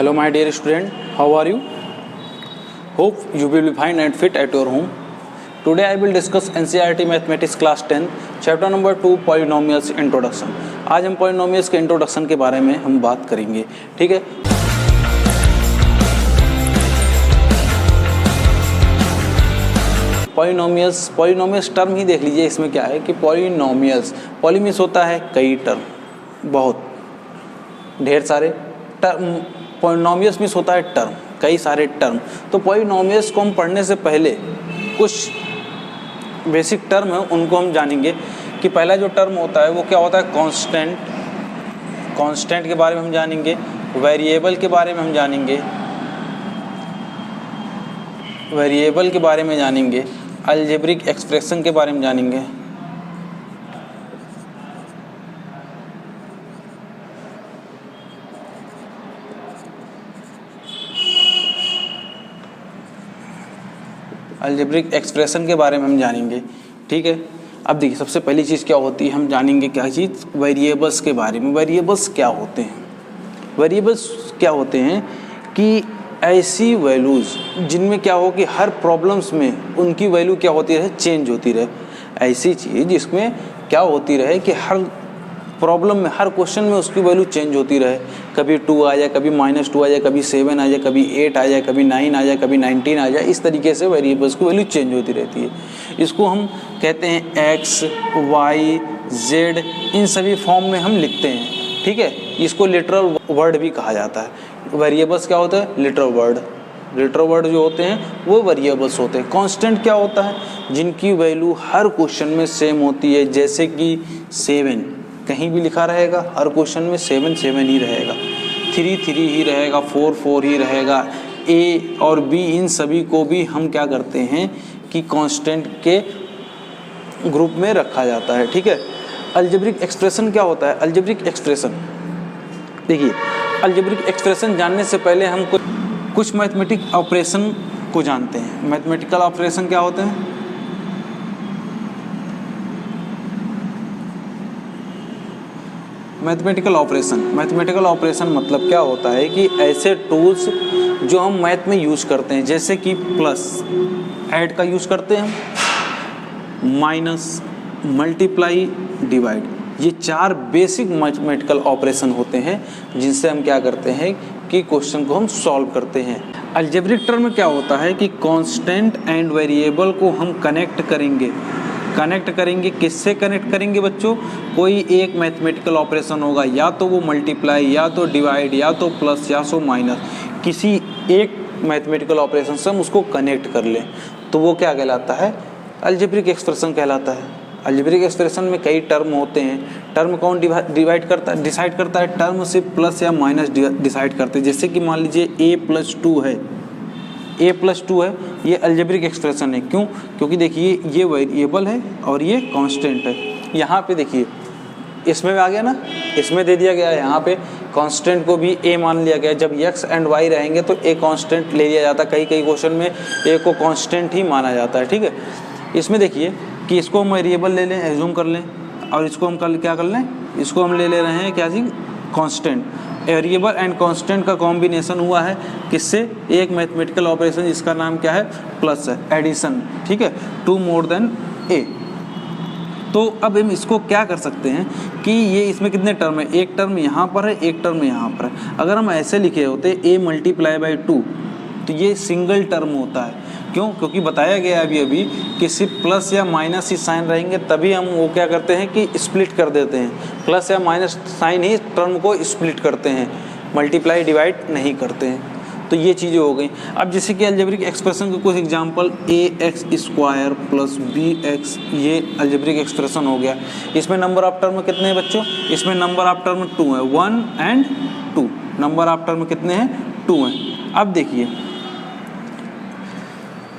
Hello my dear student, how are you? Hope you will be fine and fit at your home. Today I will discuss NCERT Mathematics Class 10 Chapter number 2 Polynomials Introduction. आज हम Polynomials के introduction के बारे में हम बात करेंगे, ठीक है। पॉलिनोमियल्स टर्म ही देख लीजिए, इसमें क्या है कि पॉलिनोमियल्स, पॉली मीन्स होता है कई टर्म, बहुत ढेर सारे टर्म। पॉलिनोमियल्स मीन्स होता है टर्म, कई सारे टर्म। तो पॉलिनोमियल्स को हम पढ़ने से पहले कुछ बेसिक टर्म है उनको हम जानेंगे कि पहला जो टर्म होता है वो क्या होता है, कांस्टेंट। कांस्टेंट के बारे में हम जानेंगे, वेरिएबल के बारे में हम जानेंगे, वेरिएबल के बारे में जानेंगे, अलजेब्रिक एक्सप्रेशन के बारे में जानेंगे, अलजेब्रिक एक्सप्रेशन के बारे में हम जानेंगे, ठीक है। अब देखिए सबसे पहली चीज़ क्या होती है, हम जानेंगे क्या चीज़, वेरिएबल्स के बारे में। वेरिएबल्स क्या होते हैं? वेरिएबल्स क्या होते हैं कि ऐसी वैल्यूज़ जिनमें क्या हो कि हर प्रॉब्लम्स में उनकी वैल्यू क्या होती रहे, चेंज होती रहे। ऐसी चीज़ जिसमें क्या होती रहे कि हर प्रॉब्लम में, हर क्वेश्चन में उसकी वैल्यू चेंज होती रहे। कभी 2 आ जाए, कभी -2 आ जाए, कभी 7 आ जाए, कभी 8 आ जाए, कभी 9 आ जाए, कभी 19 आ जाए। इस तरीके से वेरिएबल्स की वैल्यू चेंज होती रहती है। इसको हम कहते हैं x, y, z, इन सभी फॉर्म में हम लिखते हैं, ठीक है। इसको लिटरल वर्ड भी कहा जाता है। वेरिएबल्स क्या होता है, लिटरल वर्ड। लिटरल वर्ड जो होते हैं वो वेरिएबल्स होते हैं। कांस्टेंट क्या होता है, जिनकी वैल्यू हर क्वेश्चन में सेम होती है, जैसे कि 7 कहीं भी लिखा रहेगा, हर क्वेश्चन में 7 7 ही रहेगा, 3 3 ही रहेगा, 4 4 ही रहेगा। ए और बी इन सभी को भी हम क्या करते हैं कि कांस्टेंट के ग्रुप में रखा जाता है, ठीक है। अलजेब्रिक एक्सप्रेशन क्या होता है? अलजेब्रिक एक्सप्रेशन, देखिए अलजेब्रिक एक्सप्रेशन जानने से पहले हम कुछ मैथमेटिक ऑपरेशन को जानते हैं। मैथमेटिकल ऑपरेशन क्या होते हैं? मैथमेटिकल ऑपरेशन मतलब क्या होता है कि ऐसे टूल्स जो हम मैथ में यूज़ करते हैं, जैसे कि प्लस, ऐड का यूज़ करते हैं हम, माइनस, मल्टीप्लाई, डिवाइड। ये 4 बेसिक मैथमेटिकल ऑपरेशन होते हैं जिनसे हम क्या करते हैं कि क्वेश्चन को हम सॉल्व करते हैं। अलजेब्रिक टर्म में क्या होता है कि कांस्टेंट एंड वेरिएबल को हम कनेक्ट करेंगे। किससे कनेक्ट करेंगे बच्चों? कोई एक मैथमेटिकल ऑपरेशन होगा, या तो वो मल्टीप्लाई, या तो डिवाइड, या तो प्लस, या तो माइनस। किसी एक मैथमेटिकल ऑपरेशन से हम उसको कनेक्ट कर लें तो वो क्या कहलाता है, अलजेब्रिक एक्सप्रेशन कहलाता है। अलजेब्रिक एक्सप्रेशन में कई टर्म होते हैं। टर्म कौन डिसाइड करता है? टर्म से प्लस या माइनस डिसाइड करते हैं। जैसे कि मान लीजिए a+2 है, ये अलजेब्रिक एक्सप्रेशन है। क्यों? क्योंकि देखिए ये वेरिएबल है और ये कांस्टेंट है। यहाँ पे देखिए इसमें आ गया ना, इसमें दे दिया गया है, यहाँ पे कांस्टेंट को भी a मान लिया गया। जब x एंड y रहेंगे तो a कांस्टेंट ले लिया जाता है। कई क्वेश्चन में a को कांस्टेंट ही माना जाता है, ठीक है। इसमें देखिए कि इसको हम वेरिएबल ले लें, एज्यूम कर लें, और इसको हम क्या कर लें, इसको हम ले रहे हैं क्या चीज़, कांस्टेंट। वेरिएबल एंड कांस्टेंट का कॉम्बिनेशन हुआ है किससे? एक मैथमेटिकल ऑपरेशन जिसका नाम क्या है, प्लस है, एडिशन, ठीक है, 2 मोर देन a। तो अब हम इसको क्या कर सकते हैं कि ये इसमें कितने टर्म है, एक टर्म यहाँ पर है, एक टर्म यहाँ पर है। अगर हम ऐसे लिखे होते a×2 तो ये सिंगल टर्म होता है। क्यों? क्योंकि बताया गया अभी कि सिर्फ प्लस या माइनस ही साइन रहेंगे तभी हम वो क्या करते हैं कि स्प्लिट कर देते हैं। प्लस या माइनस साइन ही टर्म को स्प्लिट करते हैं, मल्टीप्लाई डिवाइड नहीं करते हैं। तो ये चीज़ें हो गई। अब जैसे कि अलजेब्रिक एक्सप्रेशन के कुछ एग्जांपल, ax² + bx, ये अलजेब्रिक एक्सप्रेशन हो गया। इसमें नंबर ऑफ टर्म कितने हैं बच्चों? इसमें नंबर ऑफ टर्म 2 है, 1 and 2। नंबर ऑफ टर्म कितने हैं? 2 हैं। अब देखिए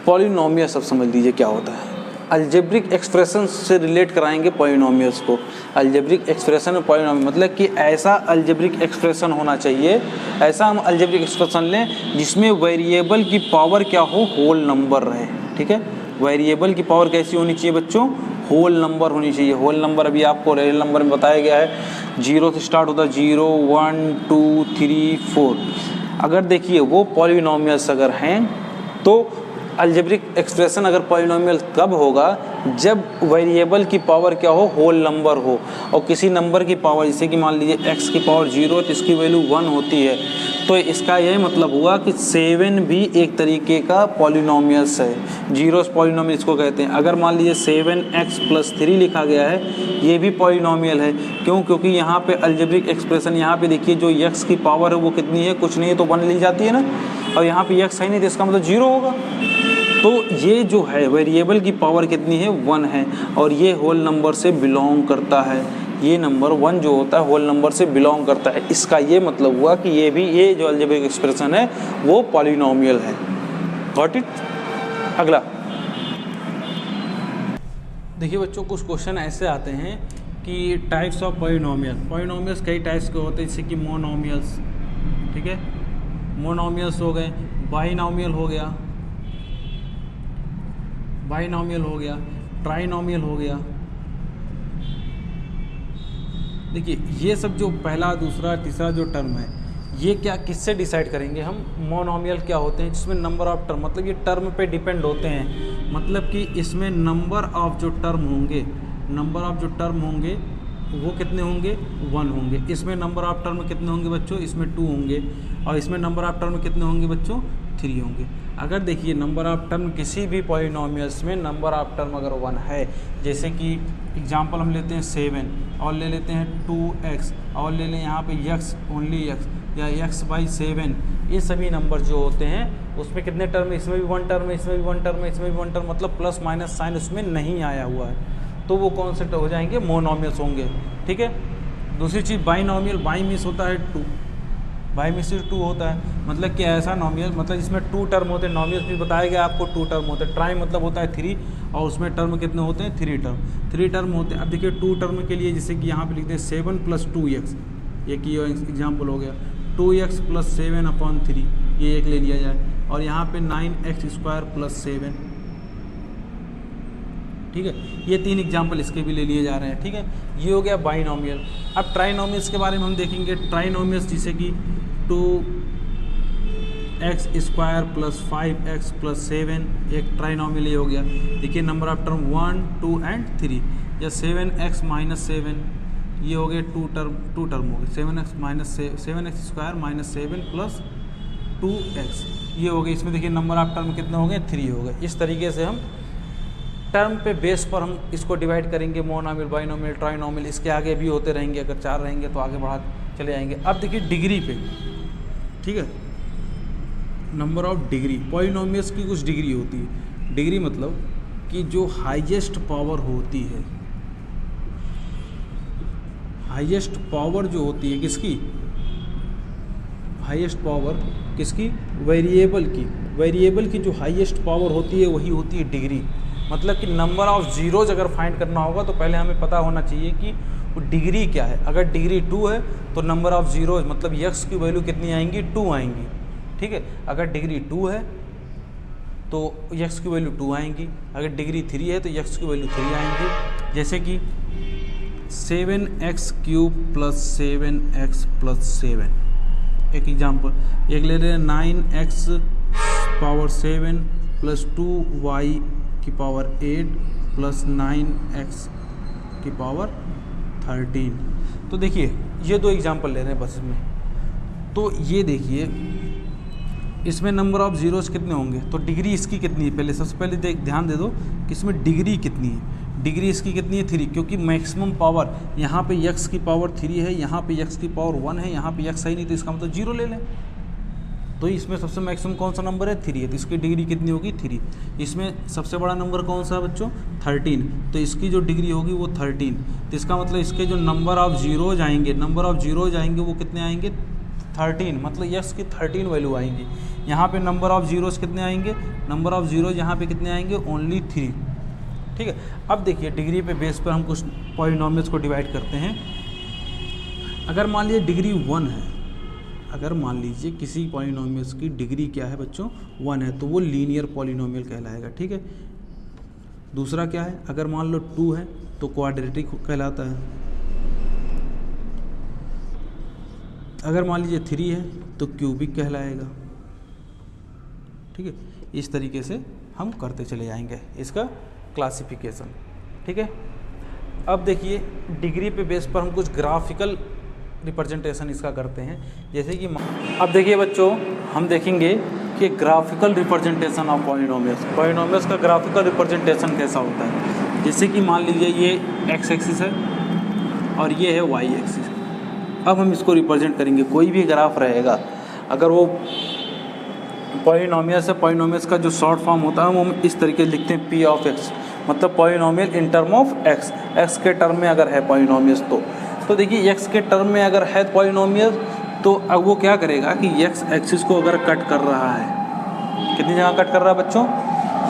पॉलिनोमियल सब समझ लीजिए क्या होता है। अलजेब्रिक एक्सप्रेशन से रिलेट कराएंगे पॉलिनोमियल्स को। अलजेब्रिक एक्सप्रेशन में पॉलिनोमियल मतलब कि ऐसा अलजेब्रिक एक्सप्रेशन होना चाहिए, ऐसा हम अलजेब्रिक एक्सप्रेशन लें जिसमें वेरिएबल की पावर क्या हो, होल नंबर रहे, ठीक है। वेरिएबल की पावर कैसी होनी चाहिए बच्चों? होल नंबर होनी चाहिए। होल नंबर अभी आपको रियल नंबर में बताया गया है, 0 से स्टार्ट होता है, 0 1 2 3 4। अगर देखिए वो पॉलिनोमियल्स अगर हैं तो अलजेब्रिक एक्सप्रेशन अगर पॉलिनोमियल कब होगा, जब वेरिएबल की पावर क्या हो, होल नंबर हो, और किसी नंबर की पावर, जैसे कि मान लीजिए x की पावर 0 तो इसकी वैल्यू 1 होती है, तो इसका यह मतलब हुआ कि 7 भी एक तरीके का पॉलिनोमियल्स है, जीरोस पॉलिनोमियल इसको कहते हैं। अगर मान लीजिए 7x + 3 लिखा गया है, ये भी पॉलिनोमियल है। क्यों? क्योंकि यहाँ पे अलजेब्रिक एक्सप्रेशन, यहाँ पे देखिए जो x की पावर है वो कितनी है, कुछ नहीं है तो 1 ली जाती है ना, और यहाँ पे x है नहीं तो इसका मतलब 0 होगा। तो ये जो है वेरिएबल की पावर कितनी है, 1 है, और ये होल नंबर से बिलोंग करता है। ये नंबर 1 जो होता है होल नंबर से बिलोंग करता है। इसका ये मतलब हुआ कि ये जो अलजेब्रिक एक्सप्रेशन है वो पॉलिनोमियल है। Got it? अगला देखिए बच्चों, कुछ क्वेश्चन ऐसे आते हैं कि टाइप्स ऑफ पॉलिनोमियल्स कई टाइप्स के होते हैं, जैसे कि मोनोमियल्स, ठीक है, मोनोमियल्स हो गए, बाइनोमियल हो गया, ट्राइनोमियल हो गया। देखिए ये सब जो पहला, दूसरा, तीसरा जो टर्म है, ये क्या किससे डिसाइड करेंगे हम? मोनोमियल क्या होते हैं, जिसमें नंबर ऑफ टर्म, मतलब ये टर्म पे डिपेंड होते हैं, मतलब कि इसमें नंबर ऑफ जो टर्म होंगे वो कितने होंगे, 1 होंगे। इसमें नंबर ऑफ टर्म कितने होंगे बच्चों, इसमें 2 होंगे, और इसमें नंबर ऑफ टर्म कितने होंगे बच्चों, 3 होंगे। अगर देखिए नंबर ऑफ टर्म किसी भी पॉलिनोमियल्स में नंबर ऑफ टर्म अगर 1 है, जैसे कि एग्जांपल हम लेते हैं 7 और ले लेते हैं 2x और ले लें यहाँ पे x, ओनली x या x/7, ये सभी नंबर जो होते हैं उसमें कितने टर्म है, इसमें भी 1 टर्म है, इसमें भी 1 टर्म है, इसमें भी 1 टर्म, मतलब प्लस माइनस साइन उसमें नहीं आया हुआ है, तो वो कौन से हो जाएंगे, मोनोमियल्स होंगे। ठीक है। दूसरी चीज़ बाइनोमियल, बाई मीन्स होता है 2, बाई मीन्स 2 होता है, मतलब कि ऐसा नोमियल, मतलब इसमें 2 टर्म होते हैं, नोमियल्स भी बताया गया आपको 2 टर्म होते हैं। ट्राई मतलब होता है 3, और उसमें टर्म कितने होते हैं, 3 टर्म होते हैं। अब देखिए 2 टर्म के लिए जैसे कि यहाँ पे लिखते हैं 7 + 2x, एक ये एग्जाम्पल हो गया, 2x + 7/3, ये एक ले लिया जाए, और यहाँ पे 9x² + 7, ठीक है। ये 3 एग्जाम्पल इसके भी ले लिए जा रहे हैं, ठीक है। ये हो गया बाइनोमियल। अब ट्राइनोमियल्स के बारे में हम देखेंगे। ट्राइनोमियल्स जैसे कि 2x² + 5x + 7, एक ट्राइनोमियल ये हो गया। देखिए नंबर ऑफ टर्म 1, 2 एंड 3, या 7x - 7, ये हो गए 2 टर्म हो गए, 7x² - 7 + 2x, ये हो गए। इसमें देखिए नंबर ऑफ टर्म कितने हो गए, 3 हो गए। इस तरीके से हम टर्म पे बेस पर हम इसको डिवाइड करेंगे, मोनोमियल, बाइनोमियल, ट्राइनोमियल, इसके आगे भी होते रहेंगे। अगर 4 रहेंगे तो आगे बढ़ा चले जाएंगे। अब देखिए डिग्री पे, ठीक है, नंबर ऑफ डिग्री, पॉलिनोमियल्स की कुछ डिग्री होती है। डिग्री मतलब कि जो हाईएस्ट पावर होती है, हाईएस्ट पावर जो होती है किसकी, हाईएस्ट पावर किसकी, वेरिएबल की। वेरिएबल की जो हाईएस्ट पावर होती है वही होती है डिग्री। मतलब कि नंबर ऑफ जीरोज अगर फाइंड करना होगा तो पहले हमें पता होना चाहिए कि वो डिग्री क्या है। अगर डिग्री 2 है तो नंबर ऑफ जीरोज मतलब x की वैल्यू कितनी आएंगी, 2 आएंगी, ठीक है। अगर डिग्री 2 है तो x की वैल्यू 2 आएंगी, अगर डिग्री 3 है तो x की वैल्यू 3 आएंगी। जैसे कि 7x³ + 7x + 7, एक एग्जाम्पल, एक ले रहे हैं 9x⁻7 + 2y⁸ + 9x⁻13। तो देखिए ये 2 एग्जाम्पल ले रहे हैं बस इसमें। तो ये देखिए इसमें नंबर ऑफ जीरोस कितने होंगे, तो डिग्री इसकी कितनी है, पहले सबसे पहले ध्यान दे दो कि इसमें डिग्री कितनी है। डिग्री इसकी कितनी है, 3, क्योंकि मैक्सिमम पावर यहाँ पे x की पावर 3 है, यहाँ पे x की पावर 1 है, यहाँ पे x है नहीं तो इसका मतलब 0 ले लें। तो इसमें सबसे मैक्सिमम कौन सा नंबर है, 3 है, तो इसकी डिग्री कितनी होगी, 3। इसमें सबसे बड़ा नंबर कौन सा है बच्चों, 13, तो इसकी जो डिग्री होगी वो 13। तो इसका मतलब इसके जो नंबर ऑफ जीरोज आएंगे, वो कितने आएंगे, 13, मतलब x की 13 वैल्यू आएंगी। यहाँ पे नंबर ऑफ जीरोज कितने आएंगे, नंबर ऑफ जीरोज यहाँ पे कितने आएंगे, ओनली 3, ठीक है। अब देखिए डिग्री पे बेस पर हम कुछ पॉलिनोमियल्स को डिवाइड करते हैं। अगर मान लीजिए डिग्री 1 है, अगर मान लीजिए किसी पॉलिनोमियल्स की डिग्री क्या है बच्चों, 1 है, तो वो लीनियर पॉलिनोमियल कहलाएगा, ठीक है। दूसरा क्या है, अगर मान लो 2 है तो क्वाड्रेटिक कहलाता है। अगर मान लीजिए 3 है तो क्यूबिक कहलाएगा। ठीक है, इस तरीके से हम करते चले जाएंगे इसका क्लासिफिकेशन। ठीक है, अब देखिए डिग्री पे बेस पर हम कुछ ग्राफिकल रिप्रेजेंटेशन इसका करते हैं। जैसे कि अब देखिए बच्चों, हम देखेंगे कि graphical representation of polynomials, polynomials का ग्राफिकल रिप्रेजेंटेशन कैसा होता है। जैसे कि मान लीजिए ये एक्स एक्सिस है और ये है वाई एक्सिस। अब हम इसको रिप्रेजेंट करेंगे, कोई भी ग्राफ रहेगा अगर वो पॉलिनोमियल्स है, पॉलिनोमियल्स का जो शॉर्ट फॉर्म होता है वो हम इस तरीके से लिखते हैं पी ऑफ एक्स, मतलब polynomial in term of x, x के टर्म में अगर है पॉलिनोमियल्स तो देखिए एक्स के टर्म में अगर है पॉलिनोमियल तो अब वो क्या करेगा कि एक्स एक्सिस को अगर कट कर रहा है, कितनी जगह कट कर रहा है बच्चों,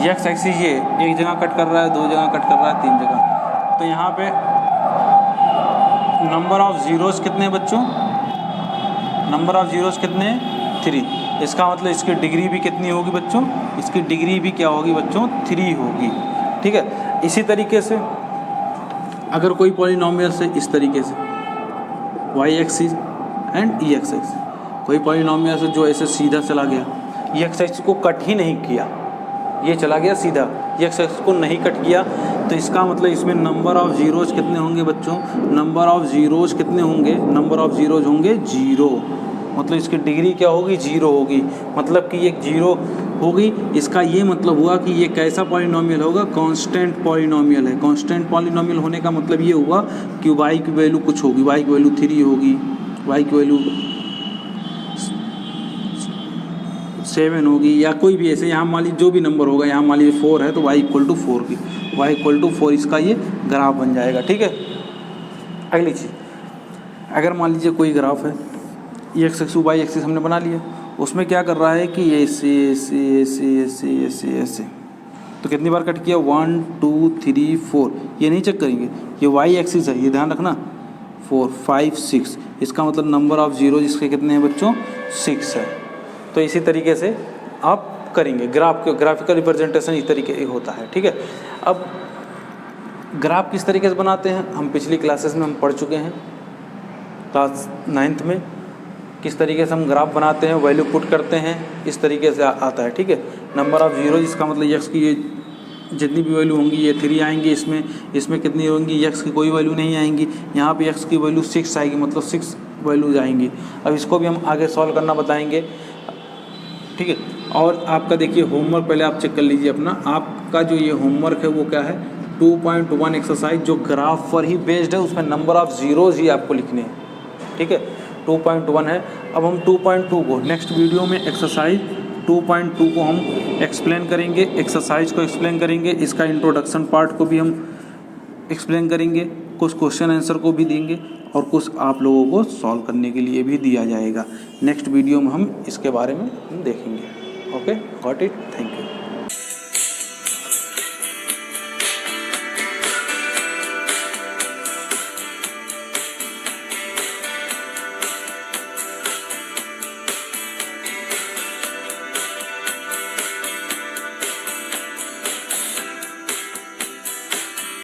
एक्स एक्सिस ये एक जगह कट कर रहा है, 2 जगह कट कर रहा है, 3 जगह, तो यहाँ पे नंबर ऑफ जीरोस कितने हैं बच्चों, नंबर ऑफ जीरोस कितने हैं 3। इसका मतलब इसकी डिग्री भी कितनी होगी बच्चों, इसकी डिग्री भी क्या होगी बच्चों 3 होगी। ठीक है, इसी तरीके से अगर कोई पॉलिनोमियल से इस तरीके से वाई एक्सिस एंड ई एक्स एक्सिस, कोई पॉलिनोमियल से जो ऐसे सीधा चला गया, ई एक्स एक्सिस को कट ही नहीं किया, ये चला गया सीधा, ई एक्स एक्सिस को नहीं कट किया, तो इसका मतलब इसमें नंबर ऑफ जीरोज कितने होंगे बच्चों, नंबर ऑफ जीरोज कितने होंगे, नंबर ऑफ जीरोज होंगे 0, मतलब इसकी डिग्री क्या होगी 0 होगी, मतलब कि ये 0 होगी। इसका ये मतलब हुआ कि ये कैसा पॉलिनोमियल होगा, कांस्टेंट पॉलिनोमियल है। कांस्टेंट पॉलिनोमियल होने का मतलब ये हुआ कि y की वैल्यू कुछ होगी, y की वैल्यू 3 होगी, y की वैल्यू 7 होगी, या कोई भी ऐसे यहाँ मान लीजिए जो भी नंबर होगा, यहाँ मान लीजिए 4 है तो y = 4 की, y = 4 इसका ये ग्राफ बन जाएगा। ठीक है, अगली चीज़, अगर मान लीजिए कोई ग्राफ है, एक्स एक्सिस वाई एक्सिस हमने बना लिया, उसमें क्या कर रहा है कि ऐसे ऐसे ऐसे ऐसे ऐसे ऐसे, तो कितनी बार कट किया 1 2 3 4, ये नहीं चेक करेंगे, ये वाई एक्सिस है, ये ध्यान रखना 4 5 6, इसका मतलब नंबर ऑफ जीरो इसके कितने हैं बच्चों 6 है। तो इसी तरीके से आप करेंगे ग्राफिकल रिप्रेजेंटेशन इस तरीके से होता है। ठीक है, अब ग्राफ किस तरीके से बनाते हैं हम पिछली क्लासेस में हम पढ़ चुके हैं, क्लास 9th में किस तरीके से हम ग्राफ बनाते हैं, वैल्यू पुट करते हैं, इस तरीके से आता है। ठीक है, नंबर ऑफ जीरो इसका मतलब एक्स की ये जितनी भी वैल्यू होंगी ये 3 आएंगी, इसमें कितनी होंगी, एक्स की कोई वैल्यू नहीं आएंगी, यहाँ पे एक्स की वैल्यू 6 आएगी, मतलब 6 वैल्यूज आएंगी। अब इसको भी हम आगे सॉल्व करना बताएंगे। ठीक है, और आपका देखिए होमवर्क पहले आप चेक कर लीजिए अपना, आपका जो ये होमवर्क है वो क्या है 2.1 एक्सरसाइज जो ग्राफ पर ही बेस्ड है, उसमें नंबर ऑफ जीरोज ही आपको लिखने हैं। ठीक है, 2.1 है। अब हम 2.2 को नेक्स्ट वीडियो में एक्सरसाइज 2.2 को हम एक्सप्लेन करेंगे, एक्सरसाइज को एक्सप्लेन करेंगे, इसका इंट्रोडक्शन पार्ट को भी हम एक्सप्लेन करें, कुछ क्वेश्चन आंसर को भी देंगे और कुछ आप लोगों को सॉल्व करने के लिए भी दिया जाएगा। नेक्स्ट वीडियो में हम इसके बारे में देखेंगे। Okay, got it, thank you.